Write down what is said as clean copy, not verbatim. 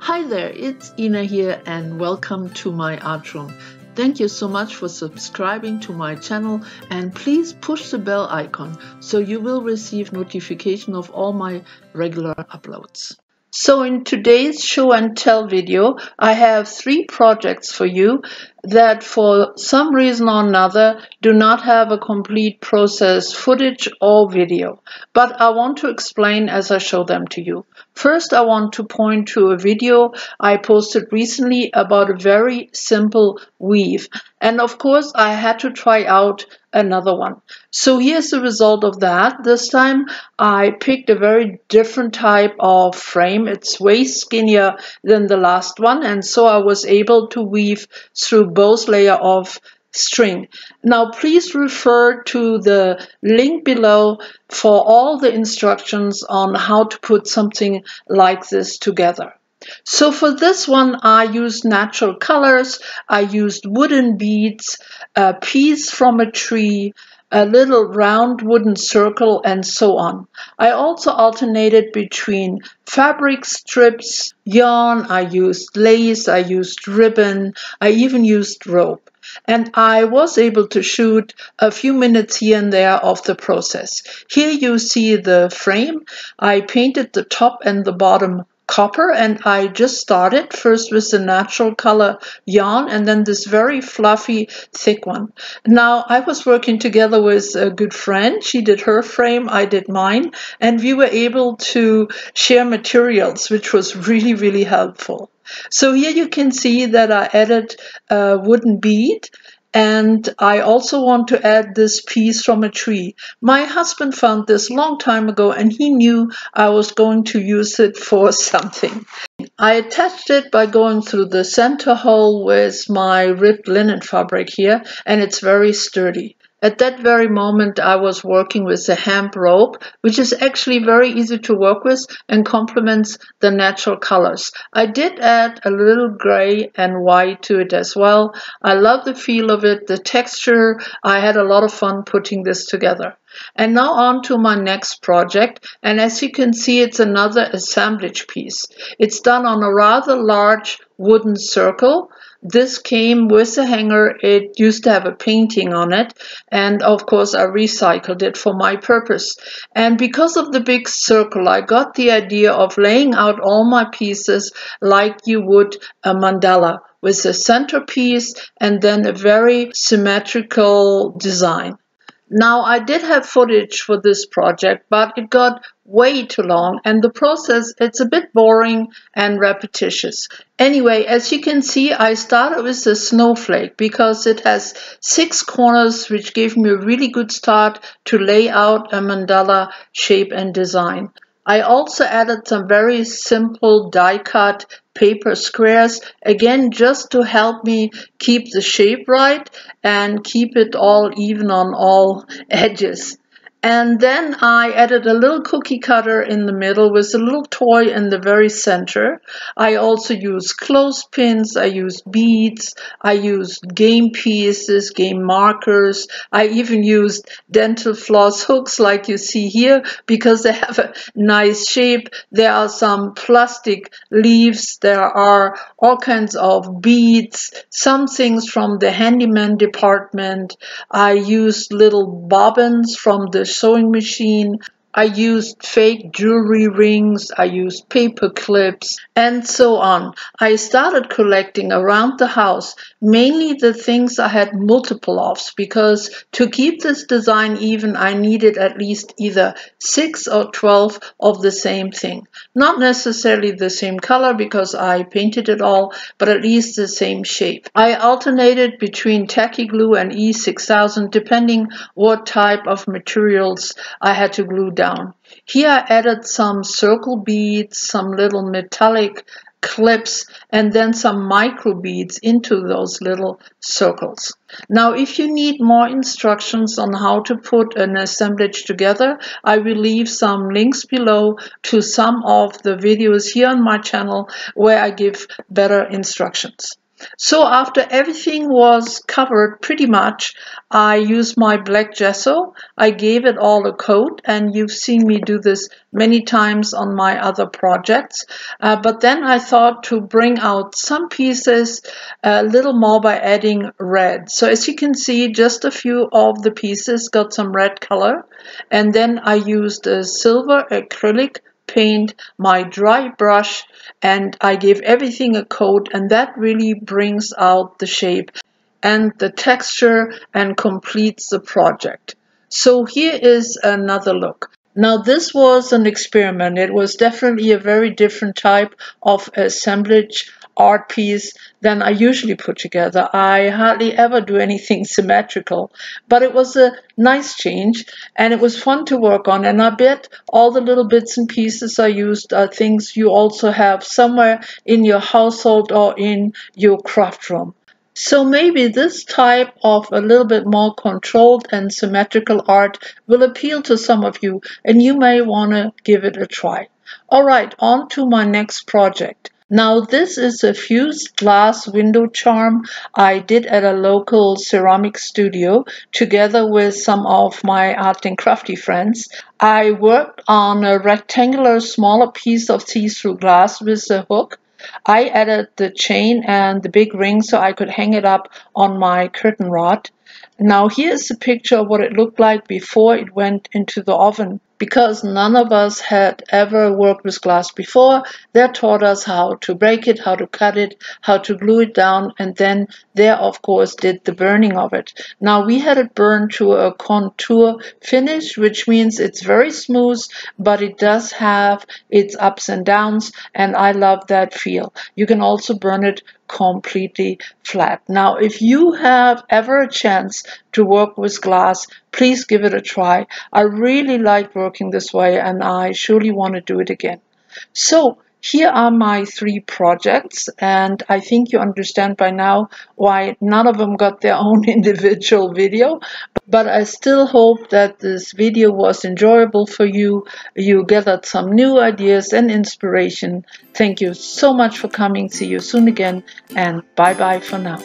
Hi there, it's Ina here and welcome to my art room. Thank you so much for subscribing to my channel and please push the bell icon so you will receive notification of all my regular uploads. So in today's show and tell video, I have 3 projects for you that for some reason or another do not have a complete process footage or video, but I want to explain as I show them to you. First, I want to point to a video I posted recently about a very simple weave, and of course I had to try out another one. So here's the result of that. This time I picked a very different type of frame. It's way skinnier than the last one, and so I was able to weave through both layers of string. Now please refer to the link below for all the instructions on how to put something like this together. So for this one I used natural colors, I used wooden beads, a piece from a tree, a little round wooden circle, and so on. I also alternated between fabric strips, yarn, I used lace, I used ribbon, I even used rope. And I was able to shoot a few minutes here and there of the process. Here you see the frame. I painted the top and the bottom copper, and I just started first with the natural color yarn and then this very fluffy thick one. Now I was working together with a good friend. She did her frame, I did mine, and we were able to share materials, which was really helpful. So here you can see that I added a wooden bead, and I also want to add this piece from a tree. My husband found this long time ago and he knew I was going to use it for something. I attached it by going through the center hole with my ribbed linen fabric here, and it's very sturdy. At that very moment I was working with the hemp rope, which is actually very easy to work with and complements the natural colors. I did add a little gray and white to it as well. I love the feel of it, the texture. I had a lot of fun putting this together. And now on to my next project, and as you can see it's another assemblage piece. It's done on a rather large wooden circle. This came with a hanger. It used to have a painting on it, and of course I recycled it for my purpose. And because of the big circle, I got the idea of laying out all my pieces like you would a mandala, with a centerpiece and then a very symmetrical design. Now I did have footage for this project, but it got way too long and the process, it's a bit boring and repetitious. Anyway, as you can see, I started with a snowflake because it has 6 corners, which gave me a really good start to lay out a mandala shape and design. I also added some very simple die-cut paper squares, again just to help me keep the shape right and keep it all even on all edges. And then I added a little cookie cutter in the middle with a little toy in the very center. I also used clothespins, I used beads, I used game pieces, game markers. I even used dental floss hooks like you see here because they have a nice shape. There are some plastic leaves, there are all kinds of beads, some things from the handyman department. I used little bobbins from the sewing machine. I used fake jewelry rings, I used paper clips, and so on. I started collecting around the house, mainly the things I had multiple of, because to keep this design even, I needed at least either 6 or 12 of the same thing. Not necessarily the same color because I painted it all, but at least the same shape. I alternated between tacky glue and E6000 depending what type of materials I had to glue down. Here I added some circle beads, some little metallic clips, and then some micro beads into those little circles. Now if you need more instructions on how to put an assemblage together, I will leave some links below to some of the videos here on my channel where I give better instructions. So after everything was covered pretty much, I used my black gesso. I gave it all a coat, and you've seen me do this many times on my other projects. But then I thought to bring out some pieces a little more by adding red. So as you can see, just a few of the pieces got some red color. And then I used a silver acrylic paint, my dry brush, and I gave everything a coat, and that really brings out the shape and the texture and completes the project. So here is another look. Now this was an experiment. It was definitely a very different type of assemblage art piece than I usually put together. I hardly ever do anything symmetrical, but it was a nice change and it was fun to work on, and I bet all the little bits and pieces I used are things you also have somewhere in your household or in your craft room. So maybe this type of a little bit more controlled and symmetrical art will appeal to some of you, and you may want to give it a try. Alright, on to my next project. Now this is a fused glass window charm I did at a local ceramic studio together with some of my art and crafty friends. I worked on a rectangular smaller piece of see-through glass with a hook. I added the chain and the big ring so I could hang it up on my curtain rod. Now here's a picture of what it looked like before it went into the oven. Because none of us had ever worked with glass before, they taught us how to break it, how to cut it, how to glue it down, and then they, of course, did the burning of it. Now we had it burned to a contour finish, which means it's very smooth, but it does have its ups and downs, and I love that feel. You can also burn it completely flat. Now, if you have ever a chance to work with glass, please give it a try. I really like working this way, and I surely want to do it again. So here are my 3 projects, and I think you understand by now why none of them got their own individual video, but I still hope that this video was enjoyable for you. You gathered some new ideas and inspiration. Thank you so much for coming. See you soon again, and bye bye for now.